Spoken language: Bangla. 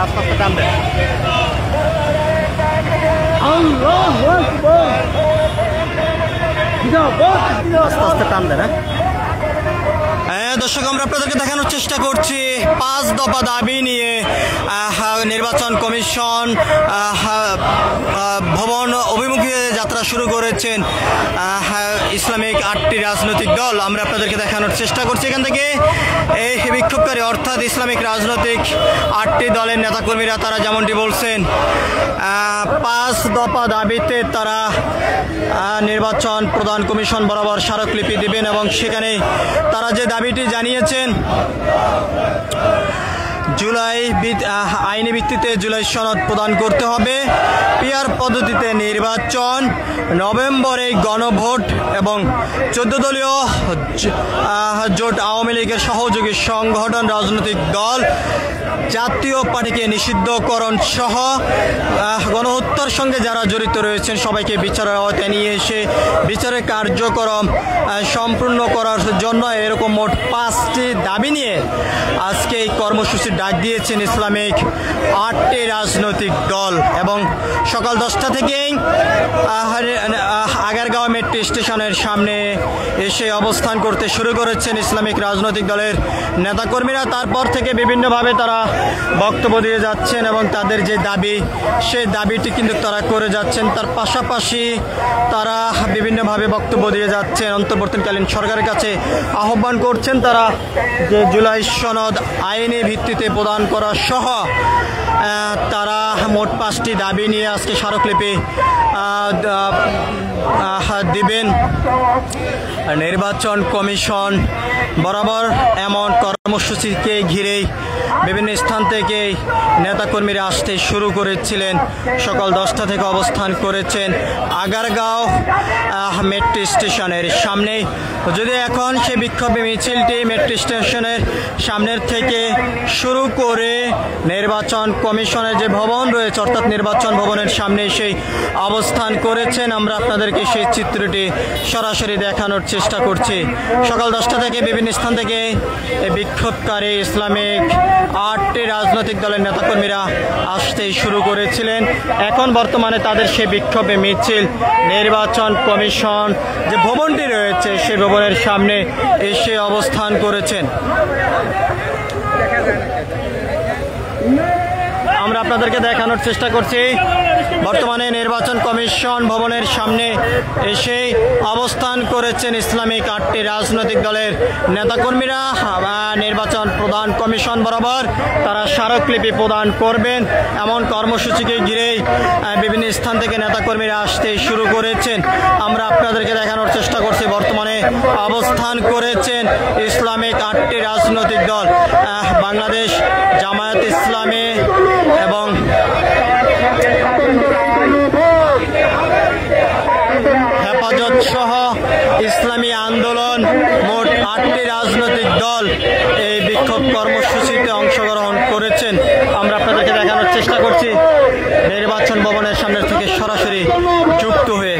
আস্তে আস্তে টান দেন। আস্তে আস্তে টান দেন। হ্যাঁ দর্শক, আমরা আপনাদেরকে দেখানোর চেষ্টা করছি 5 দফা দাবি নিয়ে নির্বাচন কমিশন ভবন অভিমুখী যাত্রা শুরু করেছেন ইসলামিক 8টি রাজনৈতিক দল। আমরা আপনাদেরকে দেখানোর চেষ্টা করছি এখান থেকে এই বিক্ষোভকারী অর্থাৎ ইসলামিক রাজনৈতিক 8টি দলের নেতাকর্মীরা তারা যেমনটি বলছেন 5 দফা দাবিতে তারা নির্বাচন প্রধান কমিশন বরাবর স্মারকলিপি দিবেন এবং সেখানে তারা যে দাবিটি জানিয়েছেন জুলাই আইনি ভিত্তিতে জুলাই সনদ প্রদান করতে হবে, পিআর পদ্ধতিতে নির্বাচন, নভেম্বরে গণভোট এবং 14 দলীয় জোট আওয়ামী লীগের সহযোগী সংগঠন রাজনৈতিক দল জাতীয় পার্টিকে নিষিদ্ধকরণ সহ গণহত্যার সঙ্গে যারা জড়িত রয়েছেন সবাইকে বিচারের আওতায় নিয়ে এসে বিচারের কার্যক্রম সম্পূর্ণ করার জন্য এরকম মোট 5টি দাবি নিয়ে আজকে এই কর্মসূচি ডাক দিয়েছেন ইসলামিক 8টি রাজনৈতিক দল এবং সকাল 10টা থেকেই আগারগাঁও মেট্রো স্টেশনের সামনে এসে অবস্থান করতে শুরু করেছেন ইসলামিক রাজনৈতিক দলের নেতাকর্মীরা। তারপর থেকে বিভিন্নভাবে তারা বক্তব্য দিয়ে যাচ্ছেন এবং তাদের যে দাবি সেই দাবিটি কিন্তু তারা করে যাচ্ছেন। তার পাশাপাশি তারা বিভিন্নভাবে বক্তব্য দিয়ে যাচ্ছেন, অন্তর্বর্তীকালীন সরকারের কাছে আহ্বান করছেন তারা যে জুলাই সনদ আইনি ভিত্তিতে প্রদান করা সহ তারা মোট 5টি দাবি নিয়ে আজকে স্মারকলিপি দিবেন। নির্বাচন কমিশন বরাবর এমন কর্মসূচিকে ঘিরেই বিভিন্ন স্থান থেকে নেতাকর্মীরা আসতে শুরু করেছিলেন। সকাল 10টা থেকে অবস্থান করেছেন আগারগাঁও মেট্রো স্টেশনের সামনে। যদি এখন সেই বিক্ষোভ মিছিলটি মেট্রো স্টেশনের সামনের থেকে শুরু করে নির্বাচন কমিশনের যে ভবন রয়েছে অর্থাৎ নির্বাচন ভবনের সামনে সেই অবস্থান করেছেন, আমরা আপনাদেরকে সেই চিত্রটি সরাসরি দেখানোর চেষ্টা করছি। সকাল 10টা থেকে বিভিন্ন স্থান থেকে এই বিক্ষোভকারী ইসলামিক 8টি রাজনৈতিক দলের নেতাকর্মীরা আসতে শুরু করেছিলেন। এখন বর্তমানে তাদের সেই বিক্ষোভে মিছিল নির্বাচন কমিশন যে ভবনটি রয়েছে সেই ভবনের সামনে এসে অবস্থান করেছেন। আমরা আপনাদেরকে দেখানোর চেষ্টা করছি বর্তমানে নির্বাচন কমিশন ভবনের সামনে এসে অবস্থান করেছেন ইসলামিক 8টি রাজনৈতিক দলের নেতাকর্মীরা। নির্বাচন প্রধান কমিশন বরাবর তারা স্মারকলিপি প্রদান করবেন এমন কর্মসূচিকে ঘিরেই বিভিন্ন স্থান থেকে নেতাকর্মীরা আসতে শুরু করেছেন। আমরা আপনাদেরকে দেখানোর চেষ্টা করছি বর্তমানে অবস্থান করেছেন ইসলামিক 8টি রাজনৈতিক দল বাংলাদেশ জামায়াত ইসলামী এবং হেফাজত সহ ইসলামী আন্দোলন মোট 8টি রাজনৈতিক দল এই বিক্ষোভ কর্মসূচিতে অংশগ্রহণ করেছেন। আমরা আপনাদেরকে দেখানোর চেষ্টা করছি নির্বাচন ভবনের সামনে থেকে সরাসরি যুক্ত হয়ে।